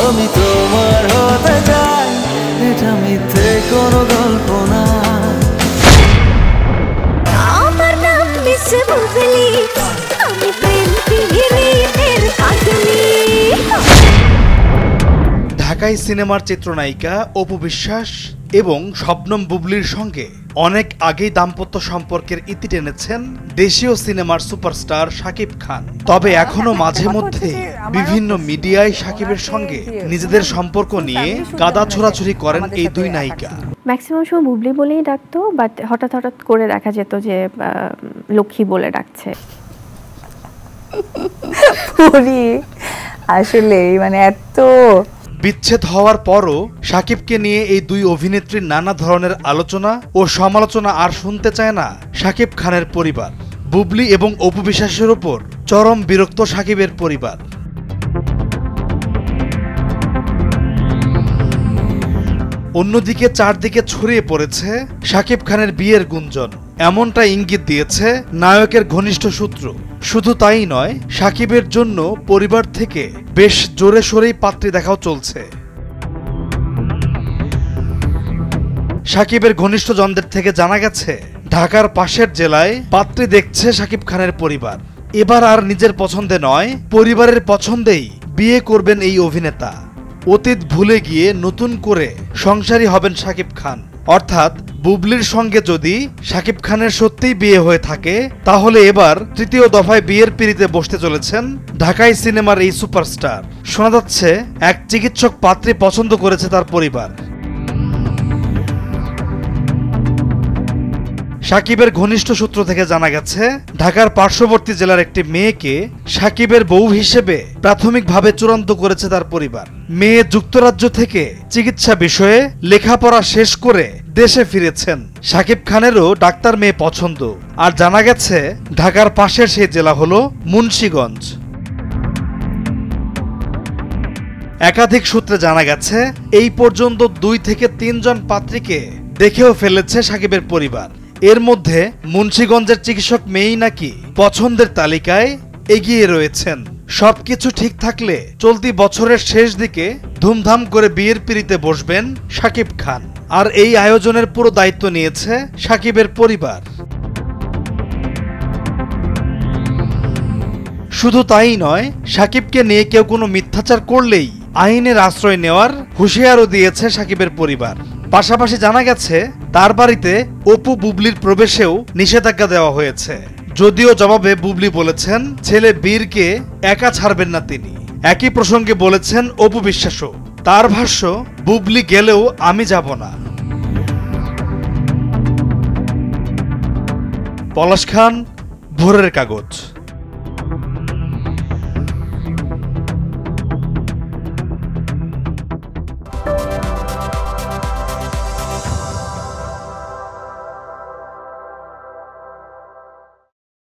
আমি তোমার হতে চাই, এটা মিথ্যে কোনো গল্প না। আমার নাম মিস বুবলি, আমি প্রেম পিরিতের পাগলি। ঢাকাই সিনেমার চিত্রনায়িকা অপু বিশ্বাস এবং শবনম বুবলির সঙ্গে অনেক আগেই দাম্পত্য সম্পর্কের ইতি টেনেছেন দেশীয় সিনেমার সুপারস্টার শাকিব খান। তবে এখনো মাঝে মধ্যে বিভিন্ন মিডিয়ায় শাকিবের সঙ্গে নিজেদের সম্পর্ক নিয়ে কাদা ছোড়াছুড়ি করেন এই দুই নায়িকা। ম্যাক্সিমাম সময় বুবলি বলেই ডাকতো, বাট হঠাৎ হঠাৎ করে দেখা যেত যে লক্ষ্মী বলে ডাকছে। আসলে মানে এত বিচ্ছেদ হওয়ার পরও শাকিবকে নিয়ে এই দুই অভিনেত্রীর নানা ধরনের আলোচনা ও সমালোচনা আর শুনতে চায় না শাকিব খানের পরিবার। বুবলি এবং অপু বিশ্বাসের উপর চরম বিরক্ত শাকিবের পরিবার। অন্যদিকে চারদিকে ছড়িয়ে পড়েছে শাকিব খানের বিয়ের গুঞ্জন। এমনটা ইঙ্গিত দিয়েছে নায়কের ঘনিষ্ঠ সূত্র। শুধু তাই নয়, শাকিবের জন্য পরিবার থেকে বেশ জোরে সোরেই পাত্রী দেখাও চলছে। শাকিবের ঘনিষ্ঠজনদের থেকে জানা গেছে ঢাকার পাশের জেলায় পাত্রী দেখছে শাকিব খানের পরিবার। এবার আর নিজের পছন্দে নয়, পরিবারের পছন্দেই বিয়ে করবেন এই অভিনেতা। অতীত ভুলে গিয়ে নতুন করে সংসারী হবেন শাকিব খান। অর্থাৎ বুবলির সঙ্গে যদি শাকিব খানের সত্যিই বিয়ে হয়ে থাকে, তাহলে এবার তৃতীয় দফায় বিয়ের পিঁড়িতে বসতে চলেছেন ঢাকাই সিনেমার এই সুপারস্টার। শোনা যাচ্ছে এক চিকিৎসক পাত্রী পছন্দ করেছে তার পরিবার। শাকিবের ঘনিষ্ঠ সূত্র থেকে জানা গেছে ঢাকার পার্শ্ববর্তী জেলার একটি মেয়েকে শাকিবের বউ হিসেবে প্রাথমিকভাবে চূড়ান্ত করেছে তার পরিবার। মেয়ে যুক্তরাজ্য থেকে চিকিৎসা বিষয়ে লেখাপড়া শেষ করে দেশে ফিরেছেন। শাকিব খানেরও ডাক্তার মেয়ে পছন্দ। আর জানা গেছে ঢাকার পাশের সেই জেলা হলো মুন্সিগঞ্জ। একাধিক সূত্রে জানা গেছে এই পর্যন্ত 2 থেকে 3 জন পাত্রীকে দেখেও ফেলেছে শাকিবের পরিবার। এর মধ্যে মুন্সিগঞ্জের চিকিৎসক মেয়েই নাকি পছন্দের তালিকায় এগিয়ে রয়েছেন। সবকিছু ঠিক থাকলে চলতি বছরের শেষ দিকে ধুমধাম করে বিয়ের পিঁড়িতে বসবেন শাকিব খান। আর এই আয়োজনের পুরো দায়িত্ব নিয়েছে শাকিবের পরিবার। শুধু তাই নয়, শাকিবকে নিয়ে কেউ কোনো মিথ্যাচার করলেই আইনের আশ্রয় নেওয়ার হুঁশিয়ারও দিয়েছে শাকিবের পরিবার। পাশাপাশি জানা গেছে তার বাড়িতে অপু বুবলির প্রবেশেও নিষেধাজ্ঞা দেওয়া হয়েছে। যদিও জবাবে বুবলি বলেছেন ছেলে বীরকে একা ছাড়বেন না তিনি। একই প্রসঙ্গে বলেছেন অপু বিশ্বাসও। তার ভাষ্য, বুবলি গেলেও আমি যাব না। পলাশ খান, ভোরের কাগজ।